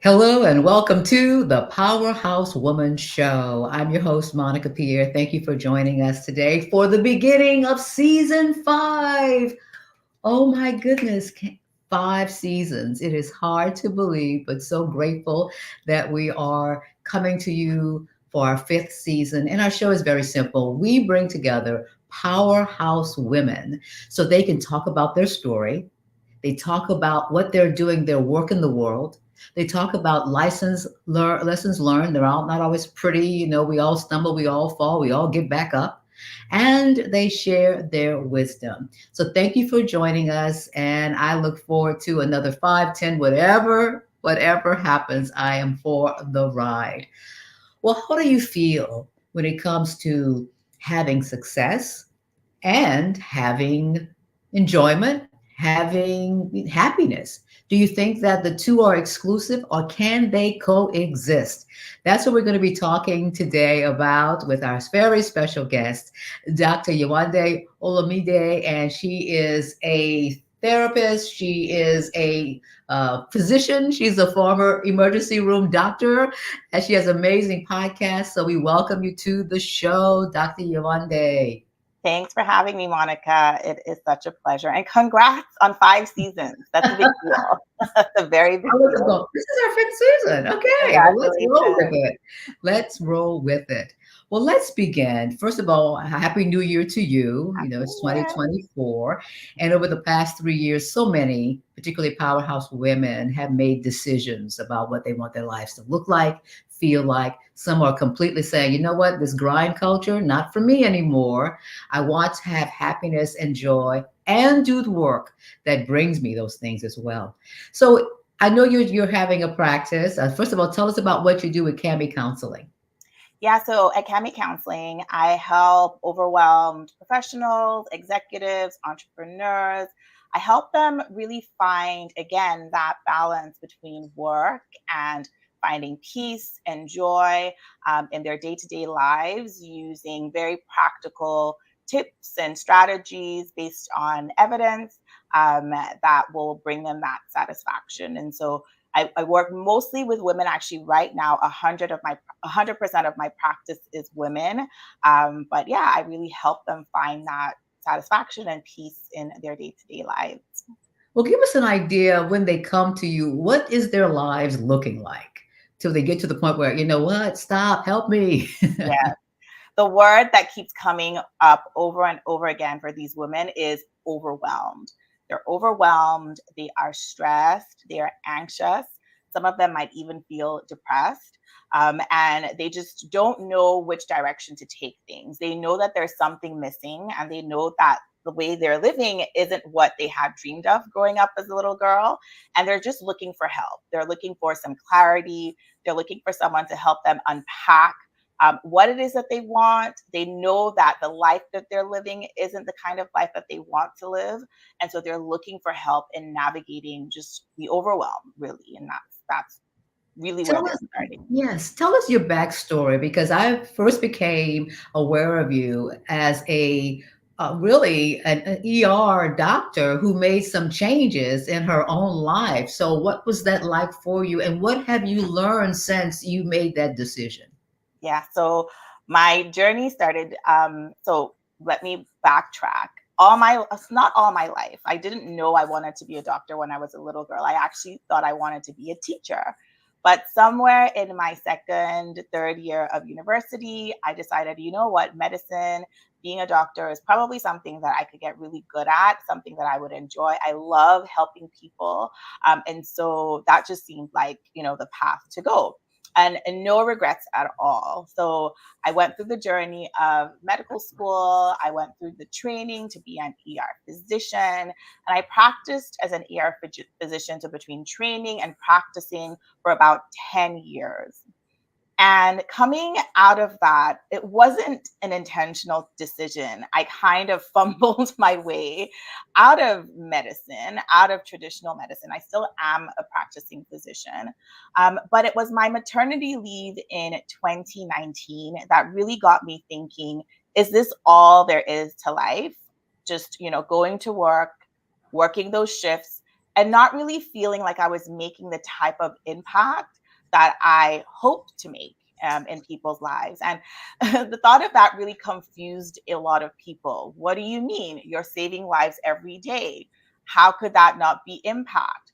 Hello and welcome to the Powerhouse Woman Show. I'm your host, Monica Pierre. Thank you for joining us today for the beginning of season 5. Oh my goodness, 5 seasons. It is hard to believe, but so grateful that we are coming to you for our 5th season. And our show is very simple. We bring together powerhouse women so they can talk about their story. They talk about what they're doing, their work in the world. They talk about lessons learned. They're all not always pretty. We all stumble, we all fall, we all get back up. And they share their wisdom. So thank you for joining us. And I look forward to another 5, 10, whatever happens. I am for the ride. Well, how do you feel when it comes to having success and having enjoyment, having happiness? Do you think that the two are exclusive or can they coexist? That's what we're going to be talking today about with our very special guest, Dr. Yewande Olamide, and she is a therapist. She is a physician. She's a former emergency room doctor, and she has an amazing podcast. So we welcome you to the show, Dr. Yewande. Thanks for having me, Monica. It is such a pleasure. And congrats on 5 seasons. That's a big deal. That's a very big deal. This is our 5th season. Okay, well, let's roll with Congratulations. it. Let's roll with it. Well, let's begin. First of all, Happy New Year to you. Happy It's New Year. 2024. And over the past 3 years, so many, particularly powerhouse women, have made decisions about what they want their lives to look like, feel like. Some are completely saying, you know what, this grind culture, not for me anymore. I want to have happiness and joy and do the work that brings me those things as well. So I know you're having a practice. First of all, tell us about what you do with Cami Counseling. Yeah, so at Cami Counseling, I help overwhelmed professionals, executives, entrepreneurs. I help them really find, again, that balance between work and finding peace and joy in their day to day lives using very practical tips and strategies based on evidence that will bring them that satisfaction. And so I work mostly with women. Actually, right now, 100% of my practice is women. But yeah, I really help them find that satisfaction and peace in their day to day lives. Well, give us an idea when they come to you, what is their lives looking like till they get to the point where, you know what, stop, help me. Yeah, the word that keeps coming up over and over again for these women is overwhelmed. They're overwhelmed, they are stressed, they are anxious. Some of them might even feel depressed. And they just don't know which direction to take things. They know that there's something missing, and they know that the way they're living isn't what they had dreamed of growing up as a little girl. And they're just looking for help. They're looking for some clarity. They're looking for someone to help them unpack what it is that they want. They know that the life that they're living isn't the kind of life that they want to live. And so they're looking for help in navigating just the overwhelm, really. And that's really where Tell they're us, starting. yes, tell us your backstory because I first became aware of you as a really an ER doctor who made some changes in her own life. So, what was that like for you, and what have you learned since you made that decision? Yeah. So my journey started. So let me backtrack. Not all my life. I didn't know I wanted to be a doctor when I was a little girl. I actually thought I wanted to be a teacher. But somewhere in my second, third year of university, I decided, you know what, medicine, being a doctor is probably something that I could get really good at, something that I would enjoy. I love helping people. And so that just seemed like, the path to go. And no regrets at all. So I went through the journey of medical school. I went through the training to be an ER physician, and I practiced as an physician. So between training and practicing for about 10 years. And coming out of that, it wasn't an intentional decision. I kind of fumbled my way out of medicine, out of traditional medicine. I still am a practicing physician. But it was my maternity leave in 2019 that really got me thinking, is this all there is to life? Just, going to work, working those shifts, and not really feeling like I was making the type of impact that I hoped to make in people's lives. And the thought of that really confused a lot of people. What do you mean? You're saving lives every day. How could that not be impact?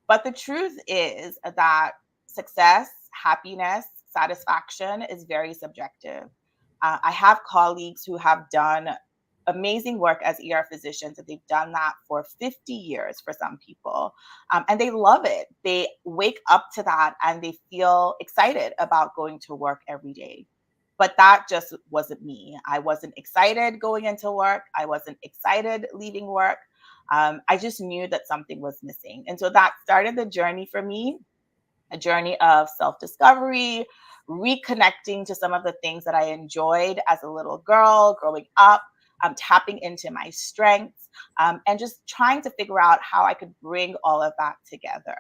But the truth is that success, happiness, satisfaction is very subjective. I have colleagues who have done amazing work as ER physicians, and they've done that for 50 years for some people. And they love it. They wake up to that and they feel excited about going to work every day. But that just wasn't me. I wasn't excited going into work. I wasn't excited leaving work. I just knew that something was missing. And so that started the journey for me, a journey of self discovery, reconnecting to some of the things that I enjoyed as a little girl growing up, tapping into my strengths, and just trying to figure out how I could bring all of that together.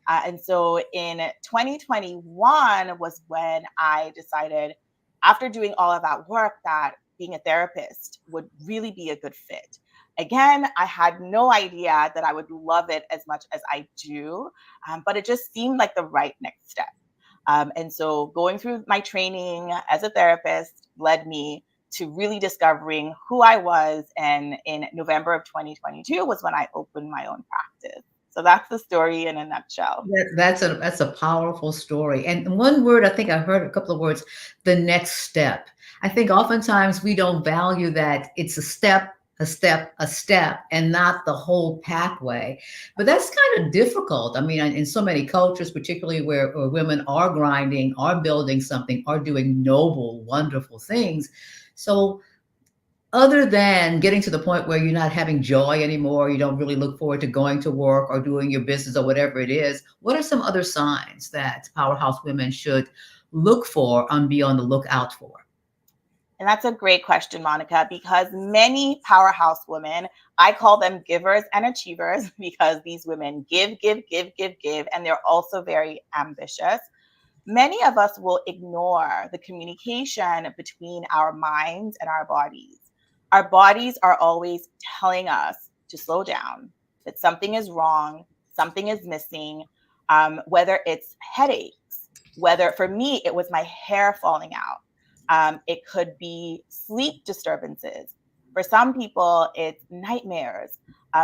And so in 2021 was when I decided, after doing all of that work, that being a therapist would really be a good fit. Again, I had no idea that I would love it as much as I do, but it just seemed like the right next step. And so going through my training as a therapist led me to really discovering who I was. And in November of 2022 was when I opened my own practice. So that's the story in a nutshell. That's a powerful story. And one word, I think I heard a couple of words, the next step. I think oftentimes we don't value that it's a step, a step, a step, and not the whole pathway. But that's kind of difficult. I mean, in so many cultures, particularly where women are grinding, are building something, are doing noble, wonderful things. So other than getting to the point where you're not having joy anymore, you don't really look forward to going to work or doing your business or whatever it is, what are some other signs that powerhouse women should look for and be on the lookout for? And that's a great question, Monica, because many powerhouse women, I call them givers and achievers because these women give, give, give, give, give, and they're also very ambitious. Many of us will ignore the communication between our minds and our bodies. Our bodies are always telling us to slow down, that something is wrong, something is missing, whether it's headaches, whether for me, it was my hair falling out. It could be sleep disturbances. For some people, it's nightmares.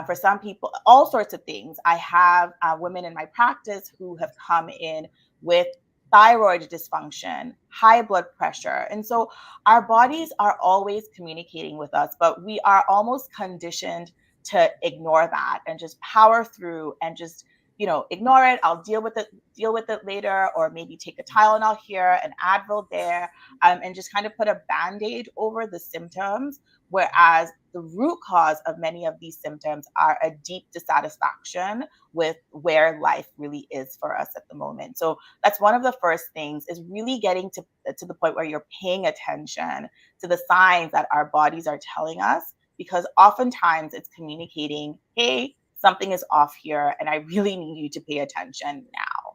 For some people, all sorts of things. I have women in my practice who have come in with thyroid dysfunction, high blood pressure. And so our bodies are always communicating with us, but we are almost conditioned to ignore that and just power through and just, ignore it. I'll deal with it later, or maybe take a Tylenol here, an Advil there, and just kind of put a band-aid over the symptoms. Whereas the root cause of many of these symptoms are a deep dissatisfaction with where life really is for us at the moment. So that's one of the first things, is really getting to the point where you're paying attention to the signs that our bodies are telling us, because oftentimes it's communicating, hey, something is off here and I really need you to pay attention now.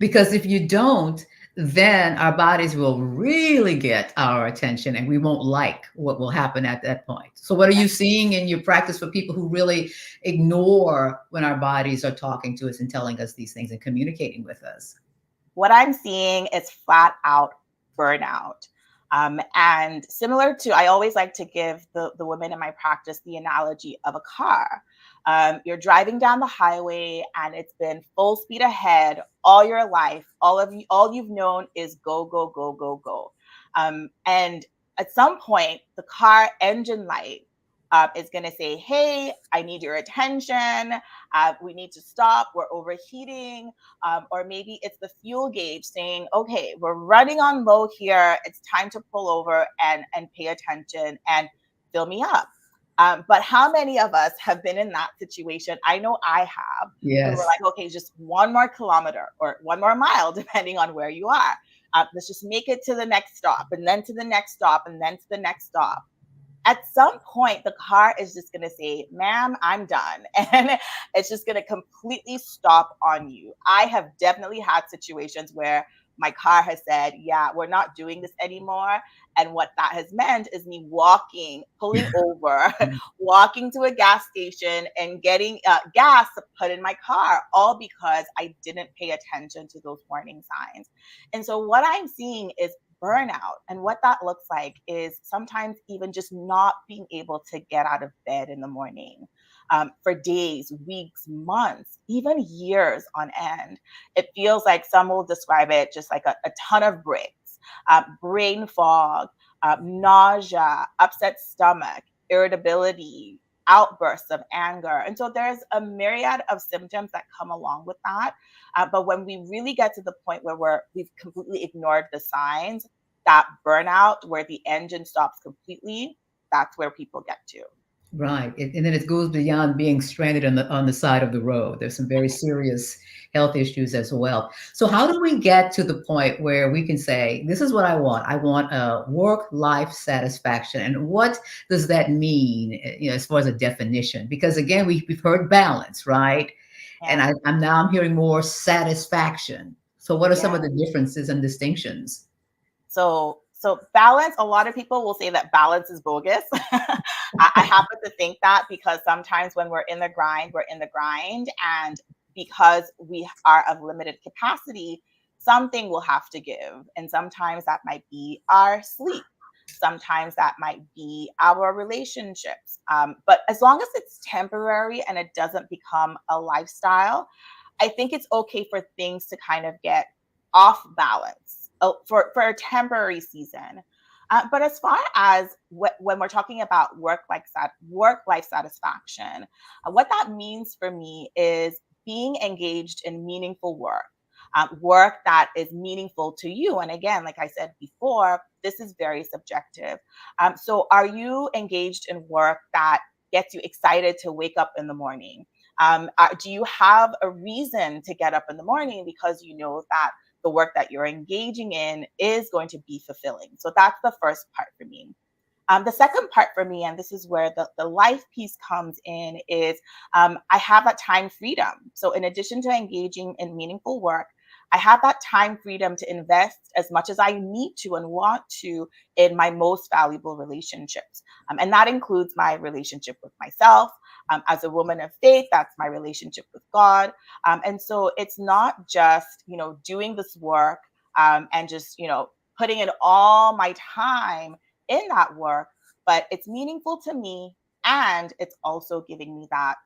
Because if you don't, then our bodies will really get our attention and we won't like what will happen at that point. So, what are you seeing in your practice for people who really ignore when our bodies are talking to us and telling us these things and communicating with us? What I'm seeing is flat out burnout. And similar to, I always like to give the women in my practice the analogy of a car. You're driving down the highway and it's been full speed ahead all your life. All you've known is go, go, go, go, go. And at some point, the car engine light is going to say, hey, I need your attention. We need to stop. We're overheating. Or maybe it's the fuel gauge saying, okay, we're running on low here. It's time to pull over and pay attention and fill me up. But how many of us have been in that situation? I know I have. We were Yes. like, okay, just one more kilometer or one more mile, depending on where you are. Let's just make it to the next stop, and then to the next stop, and then to the next stop. At some point, the car is just going to say, ma'am, I'm done. And it's just going to completely stop on you. I have definitely had situations where my car has said, yeah, we're not doing this anymore. And what that has meant is me walking, pulling over, walking to a gas station and getting gas to put in my car, all because I didn't pay attention to those warning signs. And so what I'm seeing is burnout. And what that looks like is sometimes even just not being able to get out of bed in the morning for days, weeks, months, even years on end. It feels like some will describe it just like a ton of bricks, brain fog, nausea, upset stomach, irritability, outbursts of anger. And so there's a myriad of symptoms that come along with that. But when we really get to the point where we've completely ignored the signs, that burnout, where the engine stops completely, that's where people get to. Right. And then it goes beyond being stranded on the side of the road. There's some very serious health issues as well. So how do we get to the point where we can say, this is what I want? I want a work-life satisfaction. And what does that mean, as far as a definition? Because again, we've heard balance, right? And Yeah. I'm hearing more satisfaction. So what are some Yeah. of the differences and distinctions? So balance, a lot of people will say that balance is bogus. I happen to think that because sometimes when we're in the grind, we're in the grind. And because we are of limited capacity, something will have to give. And sometimes that might be our sleep. Sometimes that might be our relationships. But as long as it's temporary and it doesn't become a lifestyle, I think it's okay for things to kind of get off balance for a temporary season. But as far as when we're talking about work life satisfaction, what that means for me is being engaged in meaningful work, work that is meaningful to you. And again, like I said before, this is very subjective. So are you engaged in work that gets you excited to wake up in the morning? Do you have a reason to get up in the morning because you know that the work that you're engaging in is going to be fulfilling? So that's the first part for me. The second part for me, and this is where the life piece comes in, is I have that time freedom. So, in addition to engaging in meaningful work, I have that time freedom to invest as much as I need to and want to in my most valuable relationships. And that includes my relationship with myself. As a woman of faith, that's my relationship with God. And so it's not just, doing this work and just, putting in all my time in that work, but it's meaningful to me, and it's also giving me that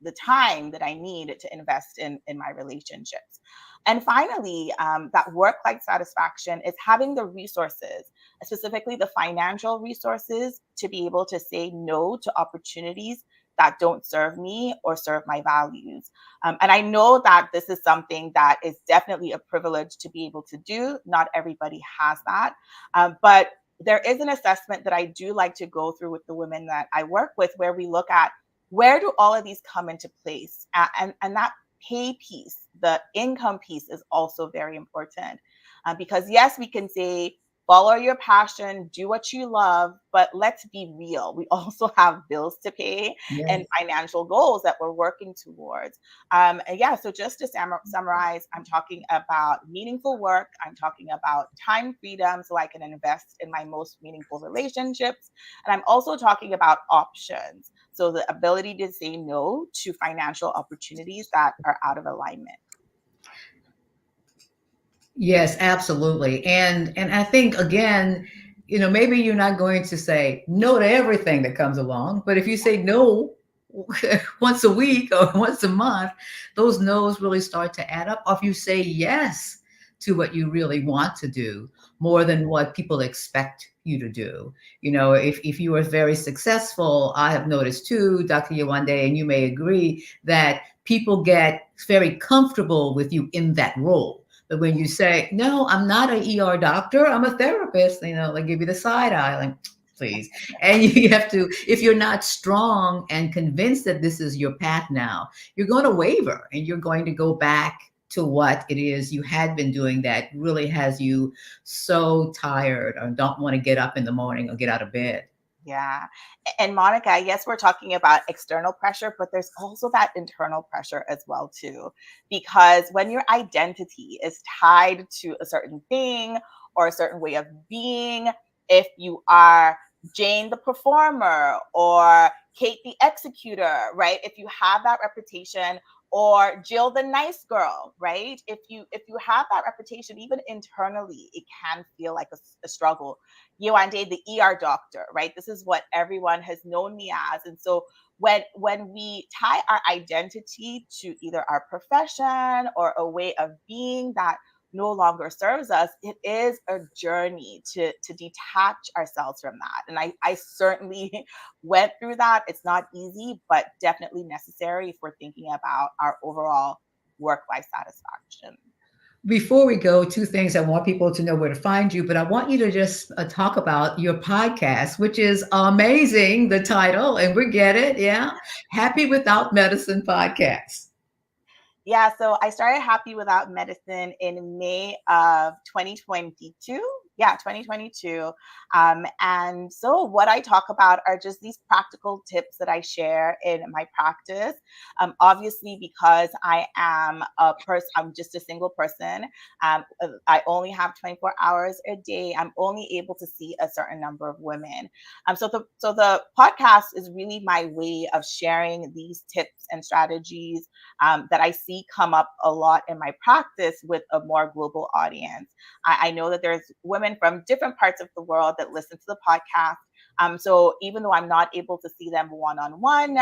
the time that I need to invest in my relationships. And finally, that work life satisfaction is having the resources, specifically the financial resources, to be able to say no to opportunities that don't serve me or serve my values. And I know that this is something that is definitely a privilege to be able to do. Not everybody has that. But there is an assessment that I do like to go through with the women that I work with, where we look at where do all of these come into place, and that pay piece, the income piece, is also very important, because yes, we can say follow your passion, do what you love, but let's be real. We also have bills to pay and Yes. financial goals that we're working towards. And yeah, so just to summarize, I'm talking about meaningful work. I'm talking about time freedom so I can invest in my most meaningful relationships. And I'm also talking about options. So the ability to say no to financial opportunities that are out of alignment. Yes, absolutely. And I think again, maybe you're not going to say no to everything that comes along, but if you say no once a week or once a month, those no's really start to add up. Or if you say yes to what you really want to do more than what people expect you to do. If you are very successful, I have noticed too, Dr. Yewande, and you may agree, that people get very comfortable with you in that role. But when you say, no, I'm not an ER doctor, I'm a therapist, they give you the side eye, like, please. And you have to, if you're not strong and convinced that this is your path now, you're going to waver and you're going to go back to what it is you had been doing that really has you so tired or don't want to get up in the morning or get out of bed. Yeah. And Monica, yes, we're talking about external pressure, but there's also that internal pressure as well too. Because when your identity is tied to a certain thing or a certain way of being, if you are Jane the performer or Kate the executor, right? If you have that reputation, or Jill the nice girl, right? If you have that reputation, even internally, it can feel like a struggle. Yewande, the ER doctor, right? This is what everyone has known me as. And so when we tie our identity to either our profession or a way of being that no longer serves us, it is a journey to detach ourselves from that. And I certainly went through that. It's not easy, but definitely necessary if we're thinking about our overall work life satisfaction. Before we go, two things I want people to know where to find you, but I want you to just talk about your podcast, which is amazing, the title, and we get it. Yeah. Happy Without Medicine podcast. Yeah, so I started Happy Without Medicine in May of 2022. Yeah, 2022. And so, what I talk about are just these practical tips that I share in my practice. Obviously, because I am a person, I'm just a single person. I only have 24 hours a day. I'm only able to see a certain number of women. So the podcast is really my way of sharing these tips and strategies that I see come up a lot in my practice with a more global audience. I know that there's women from different parts of the world that listen to the podcast. So even though I'm not able to see them one on one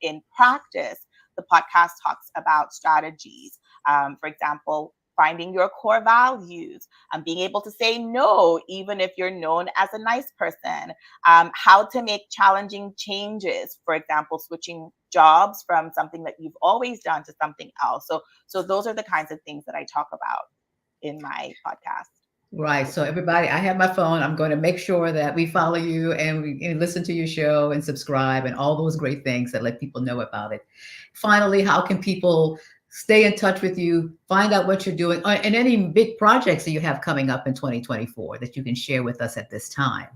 in practice, the podcast talks about strategies. For example, finding your core values, being able to say no, even if you're known as a nice person, how to make challenging changes, for example, switching jobs from something that you've always done to something else. So those are the kinds of things that I talk about in my podcast. Right. So, everybody, I have my phone. I'm going to make sure that we follow you and we and listen to your show and subscribe and all those great things that let people know about it. Finally, how can people stay in touch with you, find out what you're doing, and any big projects that you have coming up in 2024 that you can share with us at this time?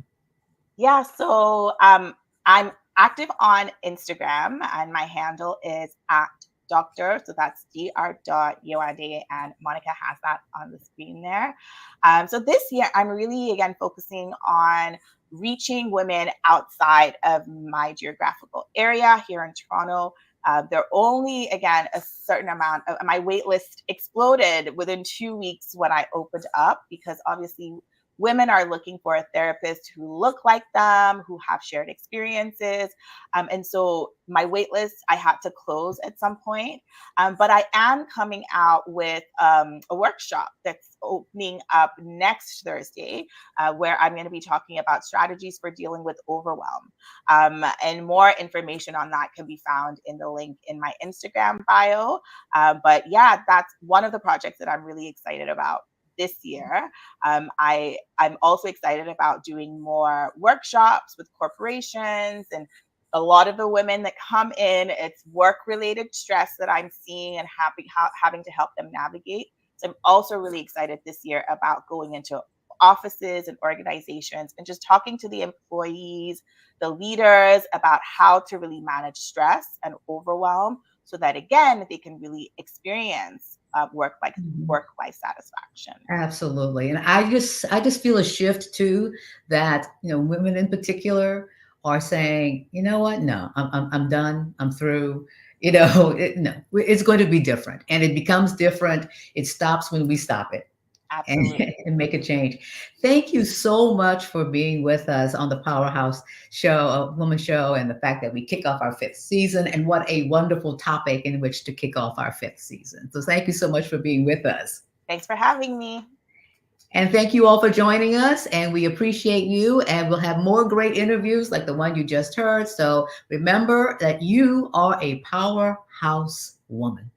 Yeah, so I'm active on Instagram, and my handle is at doctor. So that's dr.yoade, and Monica has that on the screen there. So this year, I'm really again focusing on reaching women outside of my geographical area here in Toronto. There are only, again, a certain amount of my wait list exploded within 2 weeks when I opened up, because obviously women are looking for a therapist who look like them, who have shared experiences. And so my wait list, I had to close at some point. But I am coming out with a workshop that's opening up next Thursday, where I'm going to be talking about strategies for dealing with overwhelm. And more information on that can be found in the link in my Instagram bio. But yeah, that's one of the projects that I'm really excited about this year. I'm also excited about doing more workshops with corporations, and a lot of the women that come in, it's work related stress that I'm seeing and having to help them navigate. So I'm also really excited this year about going into offices and organizations and just talking to the employees, the leaders, about how to really manage stress and overwhelm, so that again they can really experience Mhm. work life satisfaction. Absolutely. And I just feel a shift too, that, women in particular are saying, you know what? No, I'm done. I'm through. No, it's going to be different, and it becomes different. It stops when we stop it and, Absolutely. and make a change. Thank you so much for being with us on the Powerhouse Show, Woman Show, and the fact that we kick off our fifth season. And what a wonderful topic in which to kick off our fifth season. So thank you so much for being with us. Thanks for having me. And thank you all for joining us. And we appreciate you. And we'll have more great interviews like the one you just heard. So remember that you are a powerhouse woman.